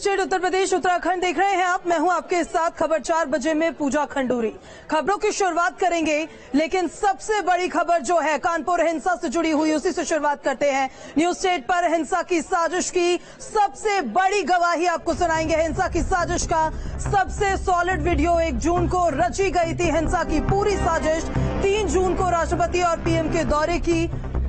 News state Uttar Pradesh Uttarakhand देख रहे हैं आप। मैं हूं आपके साथ। खबर 4 बजे में पूजा खंडूरी। खबरों की शुरुआत करेंगे, लेकिन सबसे बड़ी खबर जो है कानपुर हिंसा से जुड़ी हुई, उसी से शुरुआत करते हैं। न्यूज स्टेट पर हिंसा की साजिश की सबसे बड़ी गवाही आपको सुनाएंगे। हिंसा की साजिश का सबसे सॉलिड वीडियो 1 जून को रची गई थी। हिंसा की पूरी साजिश 3 जून को राष्ट्रपति और पीएम के दौरे की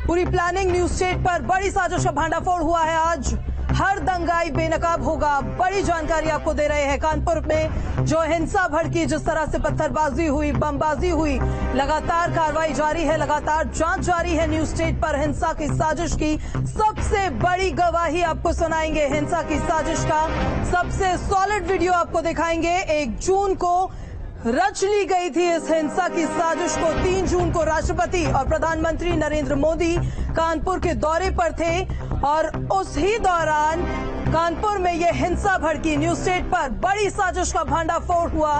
पूरी प्लानिंग। न्यूज स्टेट पर बड़ी साजिश का भांडाफोड़ हुआ है। आज हर दंगाई बेनकाब होगा, बड़ी जानकारी आपको दे रहे हैं। कानपुर में जो हिंसा भड़की, जिस तरह से पत्थरबाजी हुई, बमबाजी हुई, लगातार कार्रवाई जारी है, लगातार जांच जारी है। न्यूज स्टेट पर हिंसा की साजिश की सबसे बड़ी गवाही आपको सुनाएंगे। हिंसा की साजिश का सबसे सॉलिड वीडियो आपको दिखाएंगे। 1 जून को रच ली गई थी इस हिंसा की साजिश को। 3 जून को राष्ट्रपति और प्रधानमंत्री नरेंद्र मोदी कानपुर के दौरे पर थे और उसी दौरान कानपुर में यह हिंसा भड़की। न्यूज स्टेट पर बड़ी साजिश का भांडाफोड़ हुआ।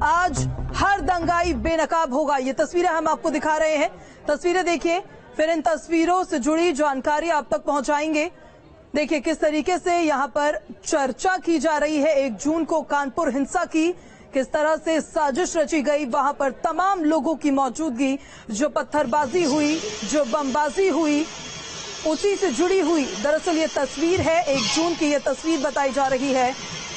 आज हर दंगाई बेनकाब होगा, ये तस्वीरें हम आपको दिखा रहे हैं। तस्वीरें देखिए, फिर इन तस्वीरों से जुड़ी जानकारी आप तक पहुंचाएंगे। देखिए किस तरीके से यहां पर चर्चा की जा रही है 1 जून को कानपुर हिंसा की, किस तरह से साजिश रची गई। वहां पर तमाम लोगों की मौजूदगी, जो पत्थरबाजी हुई, जो बमबाजी हुई, उसी से जुड़ी हुई दरअसल ये तस्वीर है। 1 जून की ये तस्वीर बताई जा रही है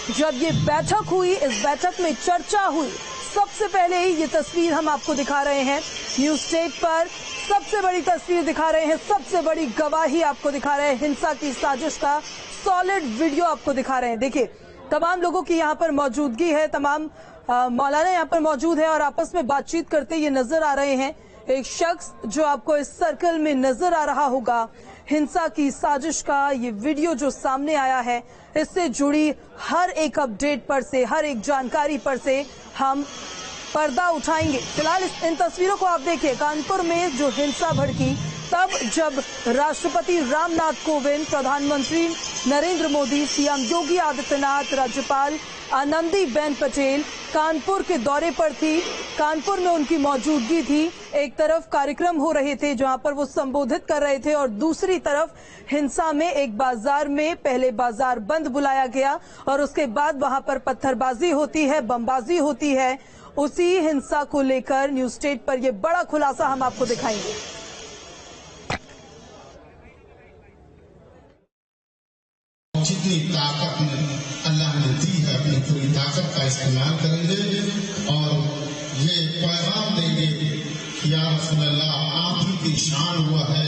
जब ये बैठक हुई। इस बैठक में चर्चा हुई, सबसे पहले ही ये तस्वीर हम आपको दिखा रहे हैं। न्यूज स्टेट पर सबसे बड़ी तस्वीर दिखा रहे हैं, सबसे बड़ी गवाही आपको दिखा रहे हैं। हिंसा की साजिश का सॉलिड वीडियो आपको दिखा रहे हैं। देखिए तमाम लोगों की यहाँ पर मौजूदगी है, तमाम मौलाना यहाँ पर मौजूद है और आपस में बातचीत करते ये नजर आ रहे हैं। एक शख्स जो आपको इस सर्कल में नजर आ रहा होगा, हिंसा की साजिश का ये वीडियो जो सामने आया है, इससे जुड़ी हर एक अपडेट पर से, हर एक जानकारी पर से हम पर्दा उठाएंगे। फिलहाल इन तस्वीरों को आप देखिए। कानपुर में जो हिंसा भड़की तब जब राष्ट्रपति रामनाथ कोविंद, प्रधानमंत्री नरेंद्र मोदी, सीएम योगी आदित्यनाथ, राज्यपाल आनंदीबेन पटेल कानपुर के दौरे पर थी। कानपुर में उनकी मौजूदगी थी। एक तरफ कार्यक्रम हो रहे थे जहां पर वो संबोधित कर रहे थे और दूसरी तरफ हिंसा में एक बाजार में पहले बाजार बंद बुलाया गया और उसके बाद वहां पर पत्थरबाजी होती है, बमबाजी होती है। उसी हिंसा को लेकर न्यूज स्टेट पर यह बड़ा खुलासा हम आपको दिखाएंगे। जितनी ताकत अल्लाह ने दी है, अपनी पूरी ताकत का इस्तेमाल करेंगे और ये पैगाम देंगे कि या रसूल अल्लाह, आप ही की शान हुआ है।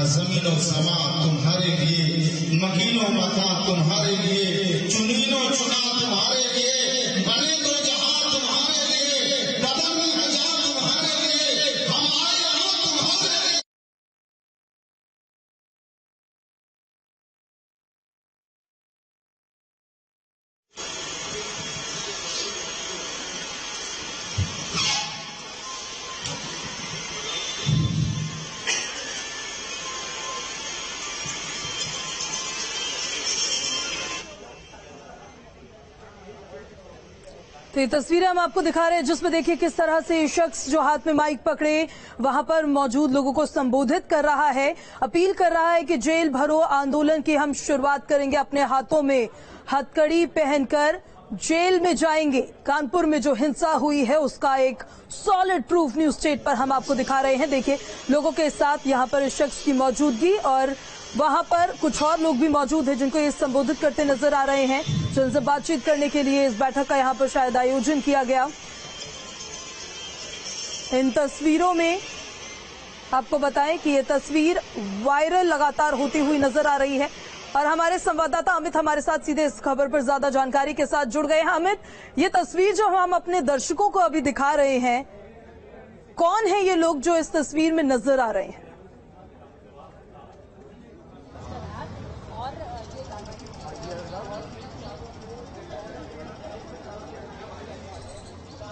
जमीन और समा तुम्हारे लिए, मकीनो मकान तुम्हारे लिए, चुनीनो चुना तुम्हारे लिए, बने दो जहां तुम्हारे लिए, बदन हजार तुम्हारे लिए, हम आए यहाँ तुम्हारे लिए। तो ये तस्वीरें हम आपको दिखा रहे हैं जिसमें देखिए किस तरह से ये शख्स जो हाथ में माइक पकड़े वहां पर मौजूद लोगों को संबोधित कर रहा है, अपील कर रहा है कि जेल भरो आंदोलन की हम शुरुआत करेंगे, अपने हाथों में हथकड़ी पहनकर जेल में जाएंगे। कानपुर में जो हिंसा हुई है उसका एक सॉलिड प्रूफ न्यूज स्टेट पर हम आपको दिखा रहे हैं। देखिए लोगों के साथ यहाँ पर इस शख्स की मौजूदगी और वहां पर कुछ और लोग भी मौजूद हैं जिनको ये संबोधित करते नजर आ रहे हैं, जिनसे बातचीत करने के लिए इस बैठक का यहाँ पर शायद आयोजन किया गया। इन तस्वीरों में आपको बताएं कि ये तस्वीर वायरल लगातार होती हुई नजर आ रही है और हमारे संवाददाता अमित हमारे साथ सीधे इस खबर पर ज्यादा जानकारी के साथ जुड़ गए हैं। अमित, ये तस्वीर जो हम अपने दर्शकों को अभी दिखा रहे हैं, कौन है ये लोग जो इस तस्वीर में नजर आ रहे हैं?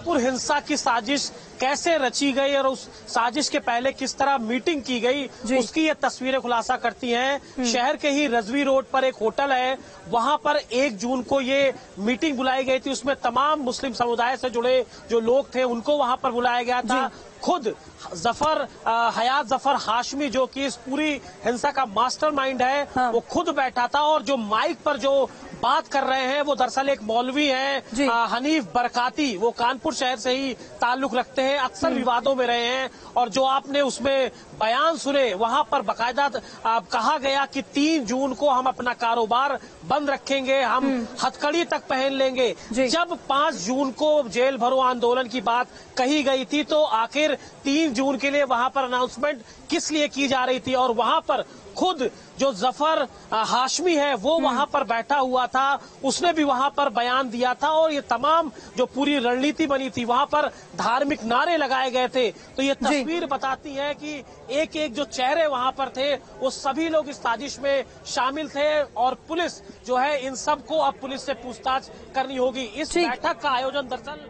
कानपुर हिंसा की साजिश कैसे रची गई और उस साजिश के पहले किस तरह मीटिंग की गई, उसकी ये तस्वीरें खुलासा करती हैं। शहर के ही रजवी रोड पर एक होटल है, वहां पर 1 जून को ये मीटिंग बुलाई गई थी। उसमें तमाम मुस्लिम समुदाय से जुड़े जो लोग थे उनको वहां पर बुलाया गया था। खुद हयात जफर हाशमी जो कि इस पूरी हिंसा का मास्टरमाइंड है, वो खुद बैठा था और जो माइक पर जो बात कर रहे हैं वो दरअसल एक मौलवी हैं हनीफ बरकाती। वो कानपुर शहर से ही ताल्लुक रखते हैं, अक्सर विवादों में रहे हैं। और जो आपने उसमें बयान सुने, वहां पर बाकायदा कहा गया कि 3 जून को हम अपना कारोबार बंद रखेंगे, हम हथकड़ी तक पहन लेंगे। जब 5 जून को जेल भरो आंदोलन की बात कही गई थी, तो आखिर 3 जून के लिए वहां पर अनाउंसमेंट किस लिए की जा रही थी? और वहां पर खुद जो जफर हाशमी है वो वहां पर बैठा हुआ था, उसने भी वहां पर बयान दिया था। और ये तमाम जो पूरी रणनीति बनी थी, वहां पर धार्मिक नारे लगाए गए थे। तो ये तस्वीर बताती है कि एक एक जो चेहरे वहां पर थे, वो सभी लोग इस साजिश में शामिल थे। और पुलिस जो है, इन सबको अब पुलिस से पूछताछ करनी होगी। इस बैठक का आयोजन दरअसल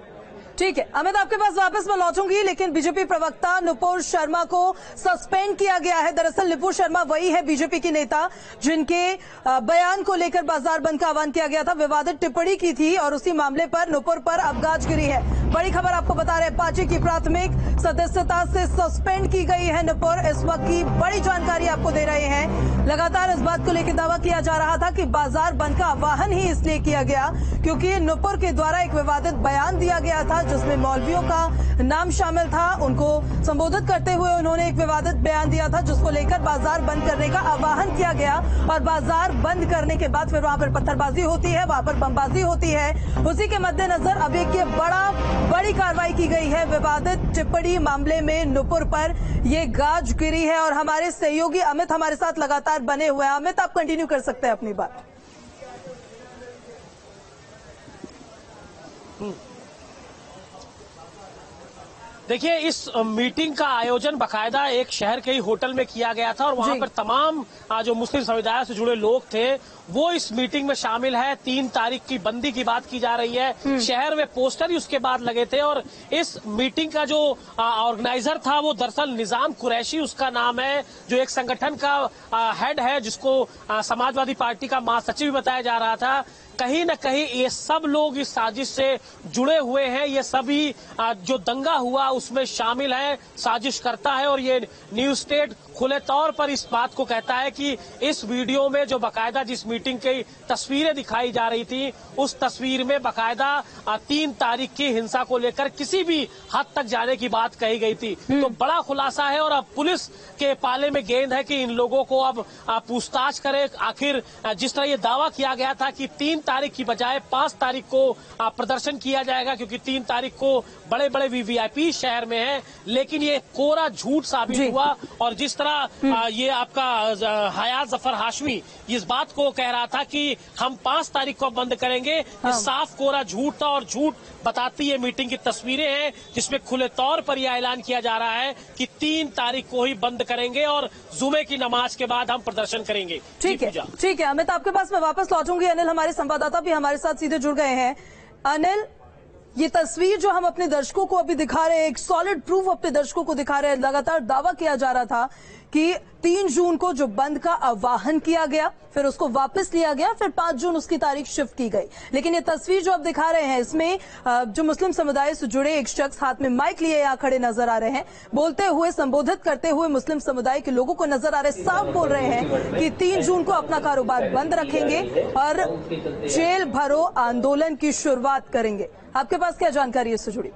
ठीक है अमित, आपके पास वापस मैं लौटूंगी, लेकिन बीजेपी प्रवक्ता नुपुर शर्मा को सस्पेंड किया गया है। दरअसल नुपुर शर्मा वही है बीजेपी की नेता जिनके बयान को लेकर बाजार बंद का आह्वान किया गया था, विवादित टिप्पणी की थी, और उसी मामले पर नुपुर पर अब गाज गिरी है। बड़ी खबर आपको बता रहे हैं, पार्टी की प्राथमिक सदस्यता से सस्पेंड की गई है नुपुर। इस वक्त की बड़ी जानकारी आपको दे रहे हैं। लगातार इस बात को लेकर दावा किया जा रहा था कि बाजार बंद का आह्वान ही इसलिए किया गया क्योंकि नुपुर के द्वारा एक विवादित बयान दिया गया था जिसमें मौलवियों का नाम शामिल था। उनको संबोधित करते हुए उन्होंने एक विवादित बयान दिया था जिसको लेकर बाजार बंद करने का आह्वान किया गया। और बाजार बंद करने के बाद फिर वहां पर पत्थरबाजी होती है, वहां पर बमबाजी होती है। उसी के मद्देनजर अब एक बड़ी कार्रवाई की गई है। विवादित टिप्पणी मामले में नुपुर पर ये गाज गिरी है। और हमारे सहयोगी अमित हमारे साथ लगातार बने हुए हैं। अमित, आप कंटिन्यू कर सकते हैं अपनी बात। देखिए, इस मीटिंग का आयोजन बाकायदा एक शहर के ही होटल में किया गया था और वहां पर तमाम जो मुस्लिम समुदाय से जुड़े लोग थे वो इस मीटिंग में शामिल है। 3 तारीख की बंदी की बात की जा रही है। शहर में पोस्टर ही उसके बाद लगे थे। और इस मीटिंग का जो ऑर्गेनाइजर था वो दरअसल निजाम कुरैशी उसका नाम है, जो एक संगठन का हेड है, जिसको समाजवादी पार्टी का महासचिव बताया जा रहा था। कहीं न कहीं ये सब लोग इस साजिश से जुड़े हुए हैं। ये सभी जो दंगा हुआ उसमें शामिल है, साजिश करता है। और ये न्यूज स्टेट खुले तौर पर इस बात को कहता है कि इस वीडियो में जो बाकायदा जिस मीटिंग की तस्वीरें दिखाई जा रही थी, उस तस्वीर में बाकायदा 3 तारीख की हिंसा को लेकर किसी भी हद तक जाने की बात कही गई थी। तो बड़ा खुलासा है और अब पुलिस के पाले में गेंद है कि इन लोगों को अब पूछताछ करे। आखिर जिस तरह ये दावा किया गया था कि 3 तारीख की बजाय 5 तारीख को प्रदर्शन किया जाएगा, क्योंकि 3 तारीख को बड़े बड़े वीवीआईपी शहर में है, लेकिन ये कोरा झूठ साबित हुआ। और जिस तरह ये आपका हयात जफर हाशमी इस बात को कह रहा था कि हम 5 तारीख को बंद करेंगे, ये साफ कोरा झूठ था। और झूठ बताती ये मीटिंग की तस्वीरें हैं जिसमें खुले तौर पर यह ऐलान किया जा रहा है कि 3 तारीख को ही बंद करेंगे और जुमे की नमाज के बाद हम प्रदर्शन करेंगे। ठीक है अमित, आपके पास मैं वापस लौटूंगी। अनिल हमारे संवाददाता भी हमारे साथ सीधे जुड़ गए हैं। अनिल, ये तस्वीर जो हम अपने दर्शकों को अभी दिखा रहे हैं, एक सॉलिड प्रूफ अपने दर्शकों को दिखा रहे हैं। लगातार दावा किया जा रहा था कि 3 जून को जो बंद का आह्वान किया गया, फिर उसको वापस लिया गया, फिर 5 जून उसकी तारीख शिफ्ट की गई। लेकिन ये तस्वीर जो अब दिखा रहे हैं, इसमें जो मुस्लिम समुदाय से जुड़े एक शख्स हाथ में माइक लिए यहाँ खड़े नजर आ रहे हैं, बोलते हुए, संबोधित करते हुए मुस्लिम समुदाय के लोगों को नजर आ रहे, साफ बोल रहे हैं कि 3 जून को अपना कारोबार बंद रखेंगे और जेल भरो आंदोलन की शुरुआत करेंगे। आपके पास क्या जानकारी है इससे जुड़ी?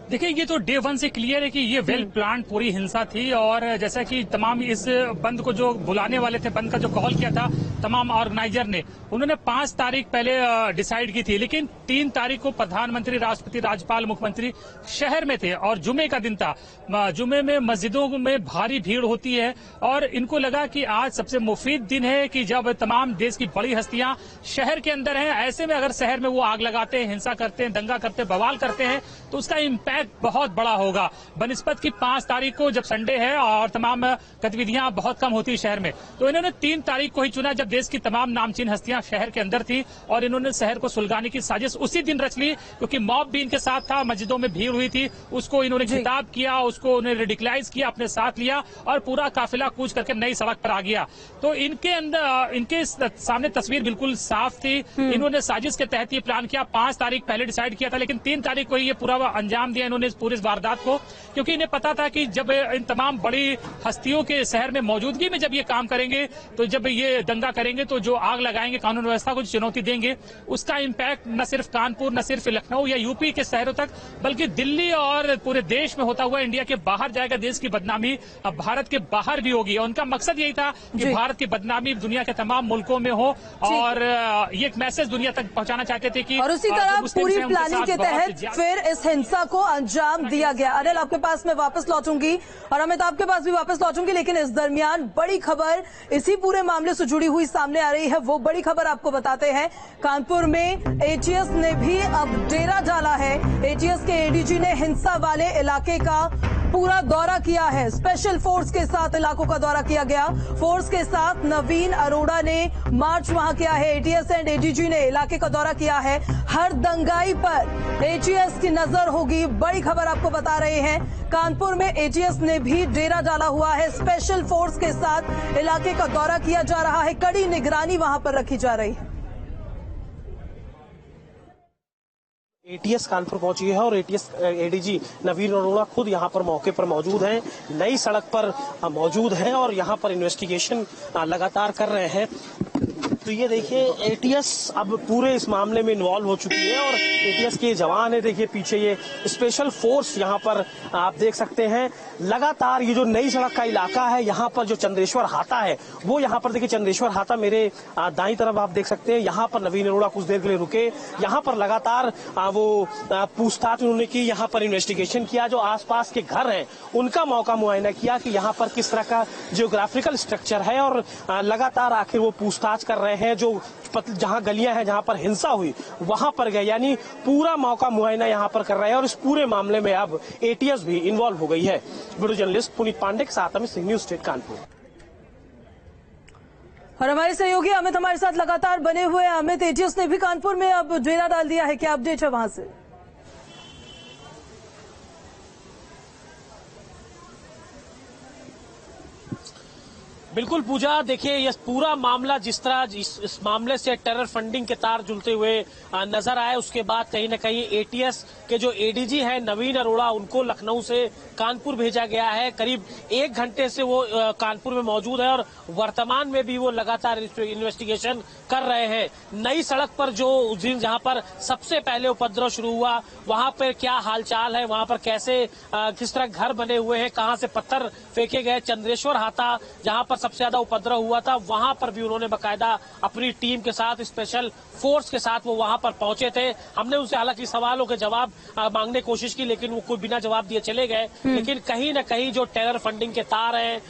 देखिए, ये तो डे 1 से क्लियर है कि ये वेल प्लान पूरी हिंसा थी। और जैसा कि तमाम इस बंद को जो बुलाने वाले थे, बंद का जो कॉल किया था तमाम ऑर्गेनाइजर ने, उन्होंने 5 तारीख पहले डिसाइड की थी। लेकिन 3 तारीख को प्रधानमंत्री, राष्ट्रपति, राज्यपाल, मुख्यमंत्री शहर में थे और जुमे का दिन था। जुमे में मस्जिदों में भारी भीड़ होती है और इनको लगा कि आज सबसे मुफीद दिन है कि जब तमाम देश की बड़ी हस्तियां शहर के अंदर हैं। ऐसे में अगर शहर में वो आग लगाते हैं, हिंसा करते हैं, दंगा करते हैं, बवाल करते हैं, तो उसका इम्पैक्ट बहुत बड़ा होगा। बनिस्बत की 5 तारीख को जब संडे है और तमाम गतिविधियां बहुत कम होती है शहर में, तो इन्होंने 3 तारीख को ही चुना जब देश की तमाम नामचीन हस्तियां शहर के अंदर थी। और इन्होंने शहर को सुलगाने की साजिश उसी दिन रच ली, क्योंकि मॉब भी इनके साथ था, मस्जिदों में भीड़ हुई थी, उसको इन्होंने खिताब किया, उसको उन्हें रेडिकलाइज किया, अपने साथ लिया और पूरा काफिला कूच करके नई सड़क पर आ गया। तो इनके अंदर, इनके सामने तस्वीर बिल्कुल साफ थी। इन्होंने साजिश के तहत ये प्लान किया। 5 तारीख पहले डिसाइड किया था, लेकिन 3 तारीख को ही ये पूरा अंजाम दिया किया इन्होंने इस पूरी वारदात को, क्योंकि इन्हें पता था कि जब इन तमाम बड़ी हस्तियों के शहर में मौजूदगी में जब ये काम करेंगे, तो जब ये दंगा करेंगे तो जो आग लगाएंगे, कानून व्यवस्था को चुनौती देंगे, उसका इम्पैक्ट न सिर्फ कानपुर, न सिर्फ लखनऊ या यूपी के शहरों तक, बल्कि दिल्ली और पूरे देश में होता हुआ इंडिया के बाहर जाएगा। देश की बदनामी अब भारत के बाहर भी होगी, और उनका मकसद यही था कि भारत की बदनामी दुनिया के तमाम मुल्कों में हो, और ये एक मैसेज दुनिया तक पहुंचाना चाहते थे कि और उसी तरह पूरी प्लानिंग के तहत फिर इस हिंसा को अंजाम दिया गया। अनिल, आपके पास मैं वापस लौटूंगी और अमित आपके पास भी वापस लौटूंगी, लेकिन इस दरमियान बड़ी खबर इसी पूरे मामले से जुड़ी हुई सामने आ रही है। वो बड़ी खबर आपको बताते हैं, कानपुर में एटीएस ने भी अब डेरा डाला है। एटीएस के एडीजी ने हिंसा वाले इलाके का पूरा दौरा किया है। स्पेशल फोर्स के साथ इलाकों का दौरा किया गया। फोर्स के साथ नवीन अरोड़ा ने मार्च वहां किया है। एटीएस एंड एडीजी ने इलाके का दौरा किया है। हर दंगाई पर एटीएस की नजर होगी। बड़ी खबर आपको बता रहे हैं, कानपुर में एटीएस ने भी डेरा डाला हुआ है। स्पेशल फोर्स के साथ इलाके का दौरा किया जा रहा है। कड़ी निगरानी वहां पर रखी जा रही है। एटीएस कानपुर पहुंची है और एटीएस एडीजी नवीन अरोड़ा खुद यहां पर मौके पर मौजूद हैं, नई सड़क पर मौजूद हैं और यहां पर इन्वेस्टिगेशन लगातार कर रहे हैं। तो ये देखिए, एटीएस अब पूरे इस मामले में इन्वॉल्व हो चुकी है और एटीएस के जवान है, देखिए पीछे ये स्पेशल फोर्स यहां पर आप देख सकते हैं। लगातार ये जो नई सड़क का इलाका है, यहां पर जो चंद्रेश्वर हाता है, वो यहां पर देखिए चंद्रेश्वर हाता मेरे दाईं तरफ आप देख सकते हैं। यहां पर नवीन अरोड़ा कुछ देर के लिए रुके, यहां पर लगातार वो पूछताछ उन्होंने की, यहां पर इन्वेस्टिगेशन किया। जो आसपास के घर हैं उनका मौका मुआयना किया कि यहां पर किस तरह का जियोग्राफिकल स्ट्रक्चर है, और लगातार आखिर वो पूछताछ कर रहे हैं। जो जहां गलियां हैं जहां पर हिंसा हुई वहां पर गए, यानी पूरा मौका मुआयना यहां पर कर रहे हैं और इस पूरे मामले में अब एटीएस भी इन्वॉल्व हो गई है। वीडियो जर्नलिस्ट पुनीत पांडे के साथ अमित सिंह, न्यूज स्टेट कानपुर। और हमारे सहयोगी अमित हमारे साथ लगातार बने हुए हैं। अमित, एटीएस ने भी कानपुर में अब डेरा डाल दिया है, क्या अपडेट है वहां से? बिल्कुल पूजा, देखिए ये पूरा मामला जिस तरह इस मामले से टेरर फंडिंग के तार जुलते हुए नजर आए, उसके बाद कहीं न कहीं एटीएस के जो एडीजी है नवीन अरोड़ा, उनको लखनऊ से कानपुर भेजा गया है। करीब 1 घंटे से वो कानपुर में मौजूद है और वर्तमान में भी वो लगातार इन्वेस्टिगेशन कर रहे हैं। नई सड़क पर जो उस दिन जहां पर सबसे पहले उपद्रव शुरू हुआ, वहां पर क्या हालचाल है, वहां पर कैसे किस तरह घर बने हुए हैं, कहां से पत्थर फेंके गए, चंद्रेश्वर हाता जहां पर सबसे ज्यादा उपद्रव हुआ था, वहां पर भी उन्होंने बकायदा अपनी टीम के साथ, स्पेशल फोर्स के साथ वो वहां पर पहुंचे थे। हमने उनसे हालांकि सवालों के जवाब मांगने की कोशिश की, लेकिन वो कोई बिना जवाब दिए चले गए। लेकिन कहीं न कहीं जो टेरर फंडिंग के तार हैं,